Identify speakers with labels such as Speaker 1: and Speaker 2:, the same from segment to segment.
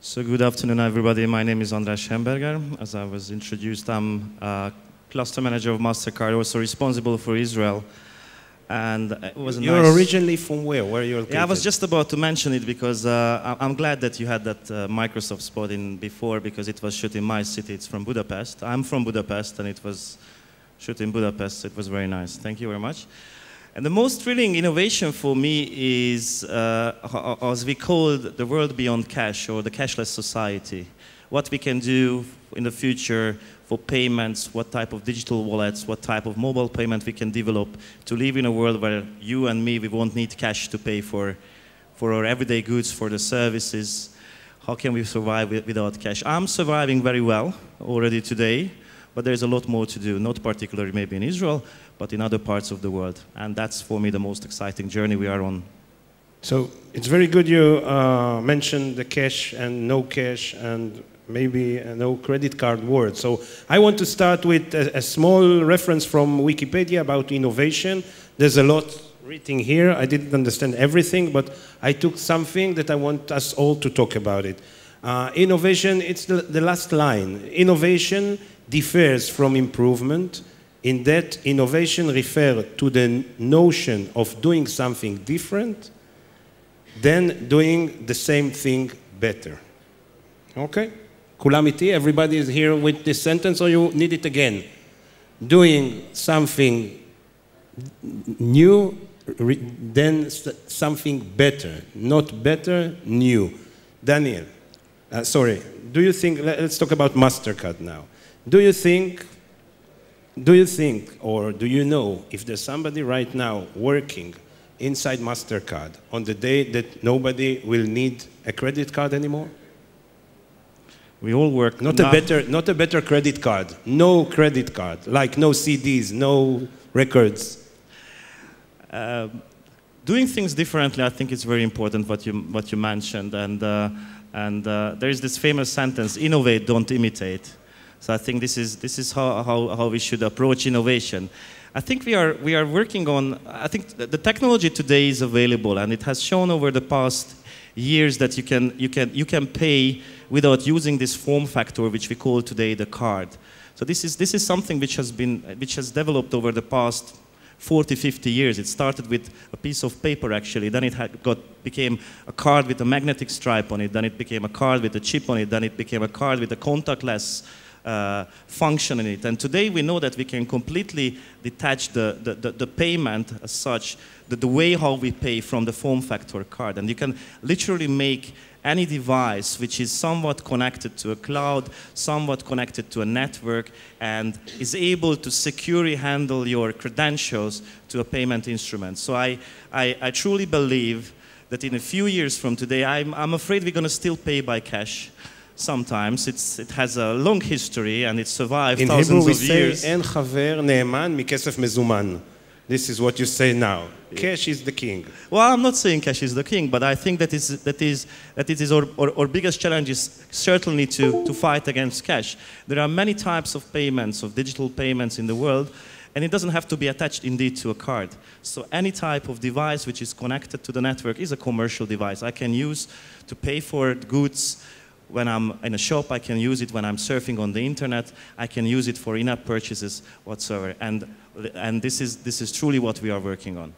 Speaker 1: So good afternoon, everybody. My name is András Hemberger. As I was introduced, I'm cluster manager of MasterCard, also responsible for Israel. And it was a
Speaker 2: You're originally from where? Where are you located?
Speaker 1: Yeah, I was just about to mention it because I'm glad that you had that Microsoft spot in before, because it was shot in my city. It's from Budapest. I'm from Budapest, and it was shot in Budapest. It was very nice. Thank you very much. And the most thrilling innovation for me is, as we call it, the world beyond cash, or the cashless society. What we can do in the future for payments, what type of digital wallets, what type of mobile payment we can develop to live in a world where you and me, we won't need cash to pay for our everyday goods, for the services. How can we survive without cash? I'm surviving very well already today, but there's a lot more to do, not particularly maybe in Israel, but in other parts of the world. And that's, for me, the most exciting journey we are on.
Speaker 2: So it's very good you mentioned the cash and no cash and maybe no credit card word. So I want to start with a small reference from Wikipedia about innovation. There's a lot written here. I didn't understand everything, but I took something that I want us all to talk about it. Innovation, it's the last line. Innovation differs from improvement in that innovation refers to the notion of doing something different than doing the same thing better. Okay? כולם איתי? Everybody is here with this sentence, or you need it again? Doing something new than something better. Not better, new. Daniel, sorry. Do you think, let's talk about MasterCard now. Do you think, or do you know if there's somebody right now working inside MasterCard on the day that nobody will need a credit card anymore?
Speaker 1: We all work.
Speaker 2: Not a better credit card. No credit card, like no CDs, no records.
Speaker 1: Doing things differently, I think it's very important what you mentioned, and there is this famous sentence: "Innovate, don't imitate." So I think this is how we should approach innovation. I think we are working on. I think the technology today is available, and it has shown over the past years that you can pay without using this form factor, which we call today the card. So this is something which has developed over the past 40, 50 years. It started with a piece of paper, actually. Then it became a card with a magnetic stripe on it. Then it became a card with a chip on it. Then it became a card with a contactless function in it. And today we know that we can completely detach the payment as such, the way how we pay, from the form factor card. And you can literally make any device which is somewhat connected to a cloud, somewhat connected to a network, and is able to securely handle your credentials to a payment instrument. So I truly believe that in a few years from today, I'm afraid we're going to still pay by cash. Sometimes it has a long history and it survived thousands of years.
Speaker 2: In Hebrew we say, "En chaver ne'eman mikesef mezuman." This is what you say now. Cash is the king.
Speaker 1: Well, I'm not saying cash is the king, but I think that is our biggest challenge is certainly to fight against cash. There are many types of payments, of digital payments in the world, and it doesn't have to be attached indeed to a card. So any type of device which is connected to the network is a commercial device. I can use to pay for goods. When I'm in a shop, I can use it when I'm surfing on the internet. I can use it for in-app purchases whatsoever. And this is truly what we are working on.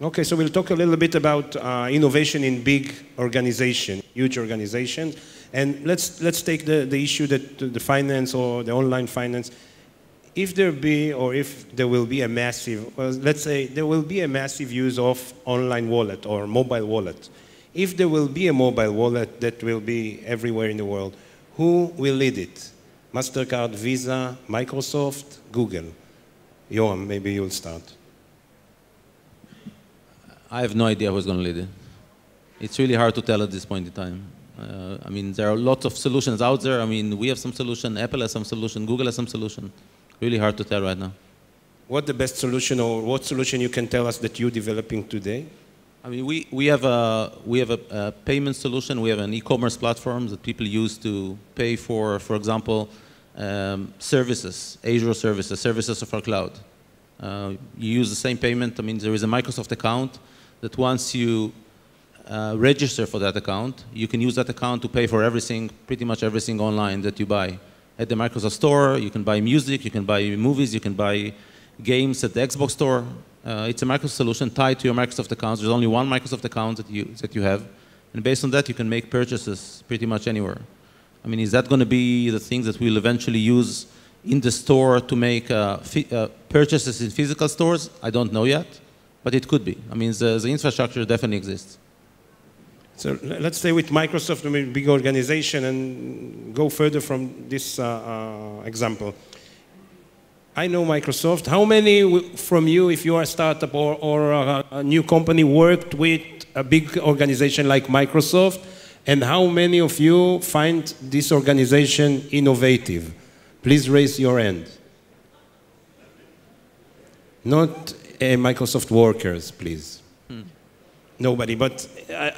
Speaker 2: Okay, so we'll talk a little bit about innovation in big organizations, huge organizations. And let's take the issue that the finance or the online finance. If there will be a massive, well, let's say there will be a massive use of online wallet or mobile wallet. If there will be a mobile wallet that will be everywhere in the world, who will lead it? MasterCard, Visa, Microsoft, Google? Yoram, maybe you'll start.
Speaker 3: I have no idea who's going to lead it. It's really hard to tell at this point in time. I mean, there are lots of solutions out there. I mean, we have some solution, Apple has some solution, Google has some solution. Really hard to tell right now.
Speaker 2: What the best solution, or what solution you can tell us that you're developing today?
Speaker 3: I mean, we have a payment solution. We have an e-commerce platform that people use to pay for example, services, Azure services of our cloud. You use the same payment. I mean, there is a Microsoft account that once you register for that account. You can use that account to pay for everything, pretty much everything online that you buy. At the Microsoft Store, you can buy music, you can buy movies, you can buy games at the Xbox Store. It's a Microsoft solution tied to your Microsoft accounts. There's only one Microsoft account that you have. And based on that, you can make purchases pretty much anywhere. I mean, is that going to be the thing that we'll eventually use in the store to make purchases in physical stores? I don't know yet, but it could be. I mean, the infrastructure definitely exists.
Speaker 2: So let's stay with Microsoft, a big organization, and go further from this example. I know Microsoft. How many from you, if you are a startup or a new company, worked with a big organization like Microsoft? And how many of you find this organization innovative? Please raise your hand. Not Microsoft workers, please. Nobody, but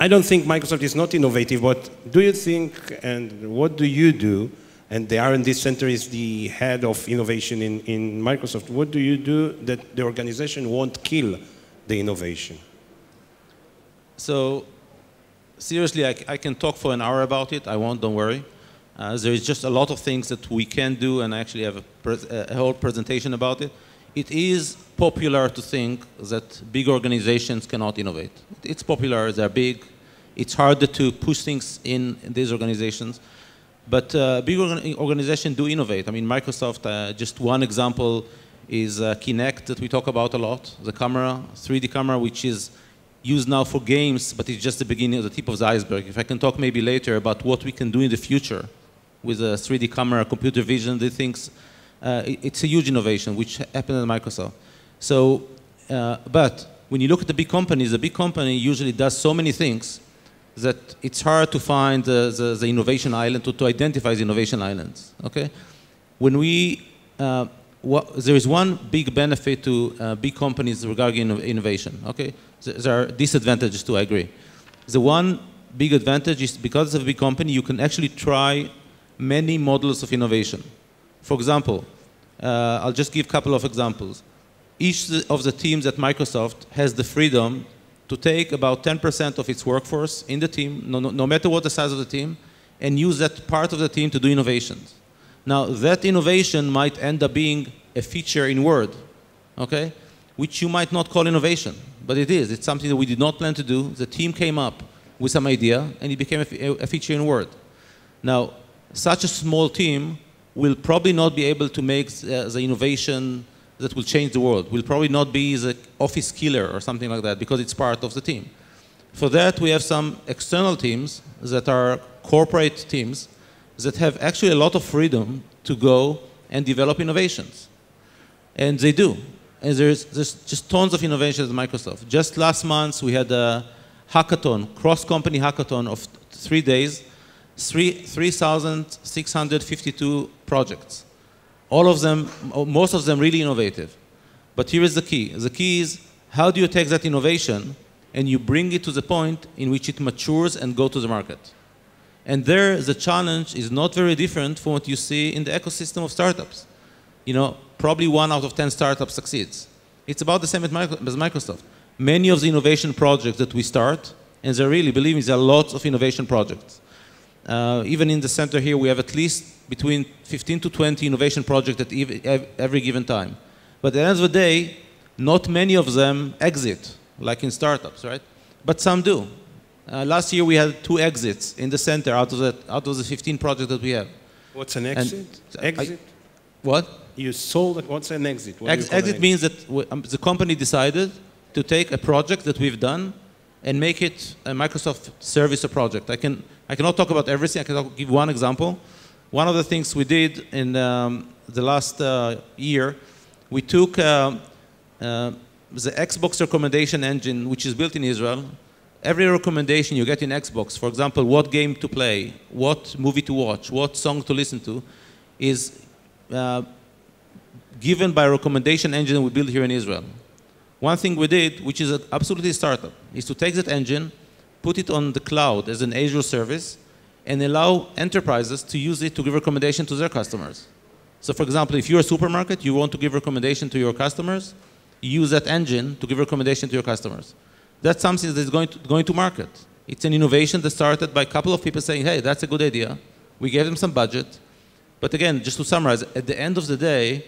Speaker 2: I don't think Microsoft is not innovative, but do you think, and what do you do, and the R&D Center is the head of innovation in Microsoft, what do you do that the organization won't kill the innovation?
Speaker 3: So, seriously, I can talk for an hour about it. I won't, don't worry. There is just a lot of things that we can do, and I actually have a whole presentation about it. It is popular to think that big organizations cannot innovate. It's popular, they're big. It's harder to push things in these organizations. But big organizations do innovate. I mean, Microsoft, just one example is Kinect that we talk about a lot. The camera, 3D camera, which is used now for games, but it's just the beginning of the tip of the iceberg. If I can talk maybe later about what we can do in the future with a 3D camera, computer vision, these things, it's a huge innovation, which happened at Microsoft. So, but when you look at the big companies, the big company usually does so many things that it's hard to find the innovation island, to identify the innovation islands, okay? When we, there is one big benefit to big companies regarding innovation, okay? There are disadvantages too, I agree. The one big advantage is because of a big company, you can actually try many models of innovation. For example, I'll just give a couple of examples. Each of the teams at Microsoft has the freedom to take about 10% of its workforce in the team, no matter what the size of the team, and use that part of the team to do innovations. Now, that innovation might end up being a feature in Word, okay? Which you might not call innovation, but it is. It's something that we did not plan to do. The team came up with some idea, and it became a feature in Word. Now, such a small team will probably not be able to make the innovation that will change the world. Will probably not be the office killer or something like that because it's part of the team. For that, we have some external teams that are corporate teams that have actually a lot of freedom to go and develop innovations. And they do. And there's just tons of innovations at Microsoft. Just last month, we had a hackathon, cross-company hackathon of 3 days, 3,652 projects. All of them, most of them really innovative. But here is the key. The key is, how do you take that innovation and you bring it to the point in which it matures and go to the market? And there, the challenge is not very different from what you see in the ecosystem of startups. You know, probably 1 out of 10 startups succeeds. It's about the same as Microsoft. Many of the innovation projects that we start, and there really, believe me, there are lots of innovation projects. Even in the center here, we have at least between 15 to 20 innovation projects at every given time. But at the end of the day, not many of them exit, like in startups, right? But some do. Last year, we had 2 exits in the center out of the 15 projects that we have.
Speaker 2: What's an exit? Exit?
Speaker 3: What?
Speaker 2: You sold it. What's an exit?
Speaker 3: Exit means that the company decided to take a project that we've done and make it a Microsoft service or project. I cannot talk about everything. I can give one example. One of the things we did in the last year, we took the Xbox recommendation engine, which is built in Israel. Every recommendation you get in Xbox, for example, what game to play, what movie to watch, what song to listen to, is given by a recommendation engine we built here in Israel. One thing we did, which is absolutely a startup, is to take that engine, put it on the cloud as an Azure service, and allow enterprises to use it to give recommendation to their customers. So for example, if you're a supermarket, you want to give recommendation to your customers, you use that engine to give recommendation to your customers. That's something that is going to market. It's an innovation that started by a couple of people saying, hey, that's a good idea. We gave them some budget. But again, just to summarize, at the end of the day,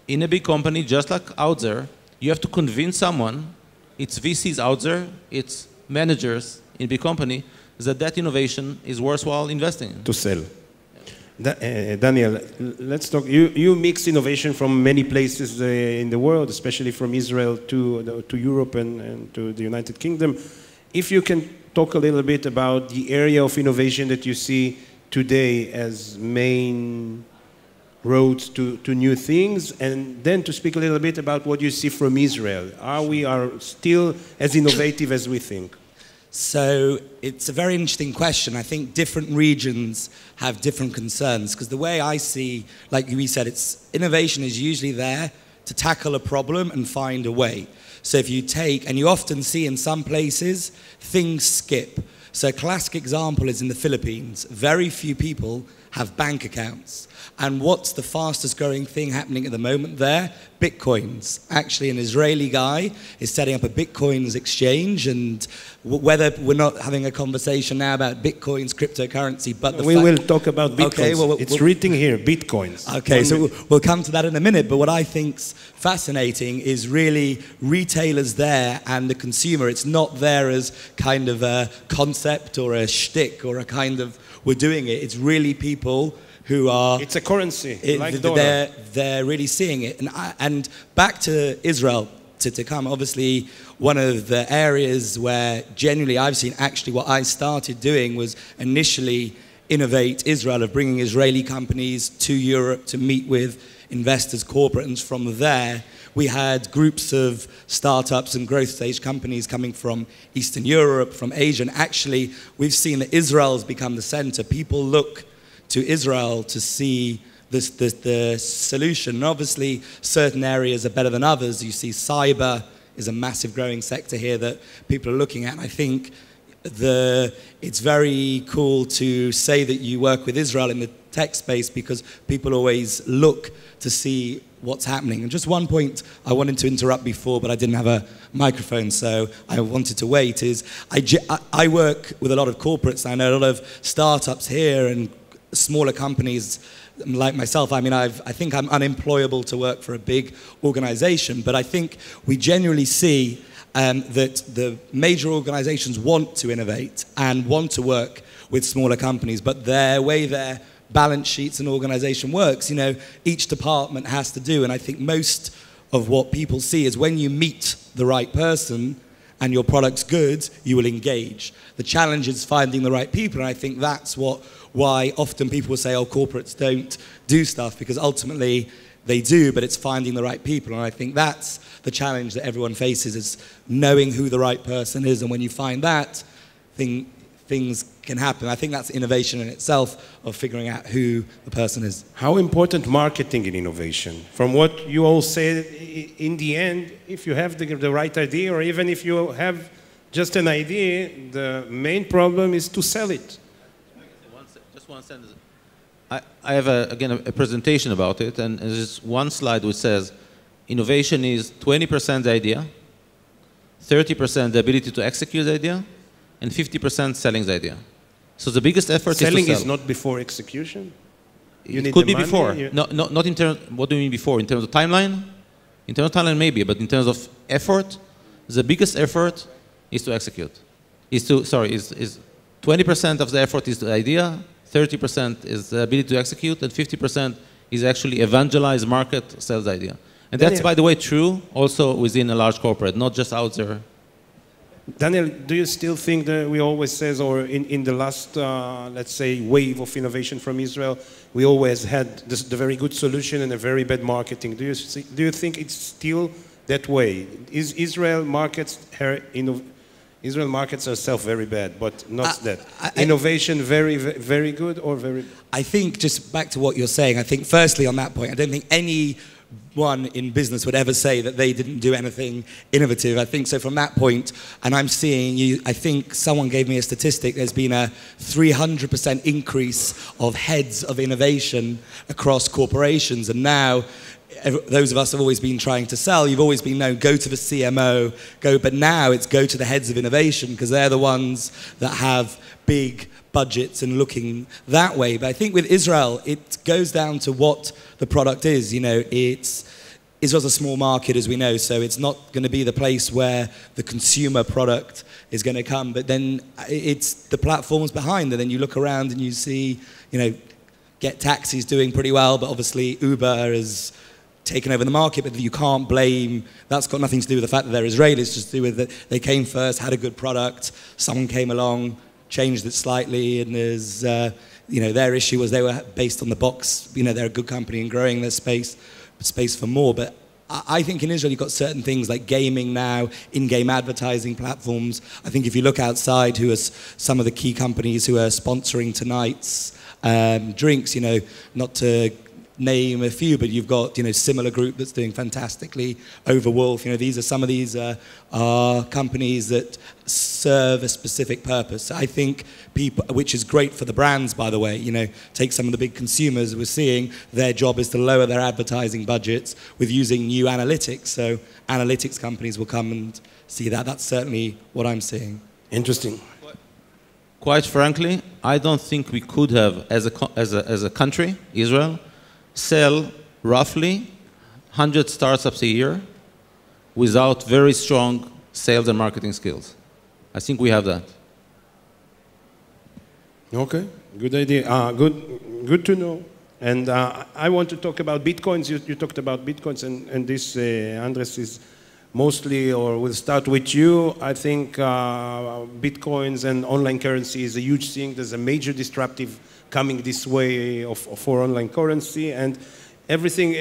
Speaker 3: in a big company, just like out there, you have to convince someone, it's VCs out there, it's managers in a big company, that innovation is worthwhile investing in.
Speaker 2: To sell. Daniel, let's talk. You mix innovation from many places in the world, especially from Israel to Europe and to the United Kingdom. If you can talk a little bit about the area of innovation that you see today as main roads to new things, and then to speak a little bit about what you see from Israel. Are we still as innovative as we think?
Speaker 4: So it's a very interesting question. I think different regions have different concerns, because the way I see, like we said, innovation is usually there to tackle a problem and find a way. So if you take, and you often see in some places, things skip. So a classic example is in the Philippines. Very few people have bank accounts. And what's the fastest growing thing happening at the moment there? Bitcoins. Actually, an Israeli guy is setting up a Bitcoins exchange, and whether we're not having a conversation now about Bitcoins, cryptocurrency, but
Speaker 2: we will talk about Bitcoins.
Speaker 4: Okay,
Speaker 2: it's written here, Bitcoins.
Speaker 4: Okay, so we'll come to that in a minute, but what I think's fascinating is really retailers there and the consumer. It's not there as kind of a concept or a shtick or a kind of, we're doing it. It's really people who are...
Speaker 2: It's a currency, like dollar.
Speaker 4: They're really seeing it. And back to Israel, to come, obviously, one of the areas where generally I've seen, actually what I started doing was initially innovate Israel, of bringing Israeli companies to Europe to meet with investors, corporates. From there, we had groups of startups and growth stage companies coming from Eastern Europe, from Asia. And actually, we've seen that Israel's become the center. People look to Israel to see the solution. And obviously, certain areas are better than others. You see cyber is a massive growing sector here that people are looking at. And I think it's very cool to say that you work with Israel in the tech space, because people always look to see what's happening. And just one point I wanted to interrupt before, but I didn't have a microphone, so I wanted to wait, is I work with a lot of corporates. I know a lot of startups here and smaller companies like myself. I mean, I think I'm unemployable to work for a big organization, but I think we generally see that the major organizations want to innovate and want to work with smaller companies, but their way their balance sheets and organization works, each department has to do. And I think most of what people see is when you meet the right person and your product's good, you will engage. The challenge is finding the right people, and I think that's why often people will say, oh, corporates don't do stuff, because ultimately they do, but it's finding the right people. And I think that's the challenge that everyone faces, is knowing who the right person is. And when you find that, things can happen. I think that's innovation in itself, of figuring out who the person is.
Speaker 2: How important marketing in innovation? From what you all said, in the end, if you have the right idea, or even if you have just an idea, the main problem is to sell it.
Speaker 3: Just one sentence. I have, again, a presentation about it, and there's one slide which says, innovation is 20% the idea, 30% the ability to execute the idea, and 50% selling the idea. So the biggest effort
Speaker 2: selling
Speaker 3: is to sell.
Speaker 2: Is not before execution?
Speaker 3: It could be before. Not in terms, what do you mean before? In terms of timeline? In terms of timeline, maybe, but in terms of effort, the biggest effort is to execute. Is 20% of the effort is the idea, 30% is the ability to execute, and 50% is actually evangelize, market, sell the idea. And that's, by the way, true also within a large corporate, not just out there.
Speaker 2: Daniel, do you still think that we always say, or in the last, let's say, wave of innovation from Israel, we always had the very good solution and a very bad marketing? Do you think it's still that way? Israel markets herself very bad, but not that. Innovation very, very good or very bad?
Speaker 4: I think, just back to what you're saying, I think firstly on that point, I don't think anyone in business would ever say that they didn't do anything innovative. I think so from that point, and I'm seeing I think someone gave me a statistic, there's been a 300% increase of heads of innovation across corporations, and now those of us have always been trying to sell. You've always been known, go to the CMO, but now it's go to the heads of innovation, because they're the ones that have big budgets and looking that way. But I think with Israel, it goes down to what the product is. Israel's a small market, as we know, so it's not going to be the place where the consumer product is going to come. But then it's the platforms behind, and then you look around and you see, Get Taxi's doing pretty well, but obviously Uber has taken over the market. But you can't blame, that's got nothing to do with the fact that they're Israelis, it's just to do with that they came first, had a good product, someone came along, changed it slightly, and there's, their issue was they were based on the box. They're a good company and growing their space for more. But I think in Israel you've got certain things like gaming now, in-game advertising platforms. I think if you look outside, who are some of the key companies who are sponsoring tonight's drinks, not to name a few, but you've got, Similar Group that's doing fantastically, Overwolf, these are some of these are companies that serve a specific purpose. I think people, which is great for the brands, by the way, take some of the big consumers we're seeing, their job is to lower their advertising budgets with using new analytics. So analytics companies will come and see that. That's certainly what I'm seeing.
Speaker 2: Interesting.
Speaker 3: Quite frankly, I don't think we could have, as a country, Israel, sell roughly 100 startups a year without very strong sales and marketing skills. I think we have that. Okay, good idea. Good to know. And I want to talk about bitcoins. You talked about bitcoins, and this, András, is mostly, or we'll start with you. I think bitcoins and online currency is a huge thing. There's a major disruptive coming this way for online currency, and everything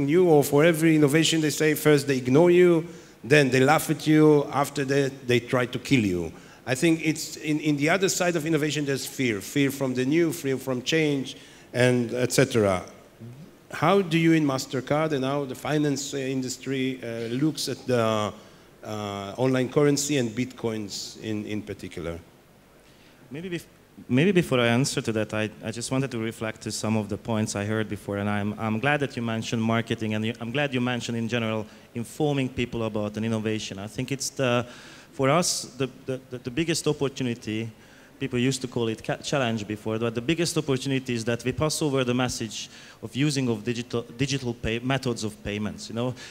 Speaker 3: new or for every innovation they say, first they ignore you, then they laugh at you, after that they try to kill you. I think it's in the other side of innovation there's fear from the new, fear from change, and etc. How do you in MasterCard and how the finance industry looks at the online currency and bitcoins in particular?
Speaker 1: Maybe before I answer to that, I just wanted to reflect to some of the points I heard before, and I'm glad that you mentioned marketing, and I'm glad you mentioned in general informing people about an innovation. I think it's for us the biggest opportunity. People used to call it challenge before, but the biggest opportunity is that we pass over the message of using of digital methods of payments.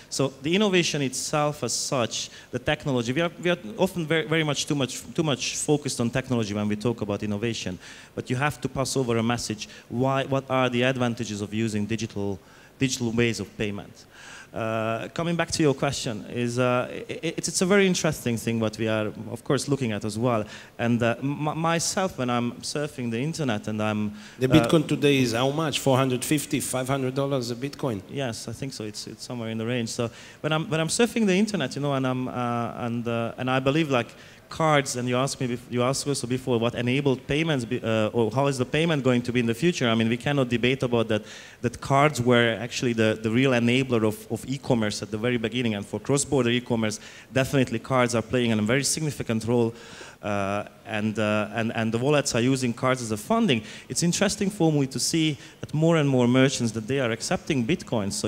Speaker 1: So the innovation itself, as such, the technology. We are often very much too much focused on technology when we talk about innovation, but you have to pass over a message. What are the advantages of using digital ways of payment? Coming back to your question, it's a very interesting thing what we are, of course, looking at as well. And myself, when I'm surfing the internet and I'm...
Speaker 2: The Bitcoin today is how much? $450, $500 a Bitcoin?
Speaker 1: Yes, I think so. It's somewhere in the range. So when I'm surfing the internet, and I believe like cards, and you asked also before what enabled payments, or how is the payment going to be in the future. I mean, we cannot debate about that cards were actually the real enabler of e-commerce at the very beginning, and for cross-border e-commerce, definitely cards are playing a very significant role, and the wallets are using cards as a funding. It's interesting for me to see that more and more merchants that they are accepting Bitcoin. So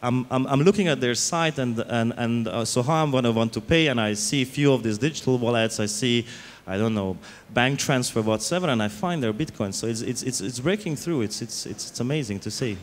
Speaker 1: I'm looking at their site, and so how I'm going to want to pay, and I see a few of these digital wallets. I see, I don't know, bank transfer, whatever, and I find their Bitcoin. So it's breaking through. It's amazing to see.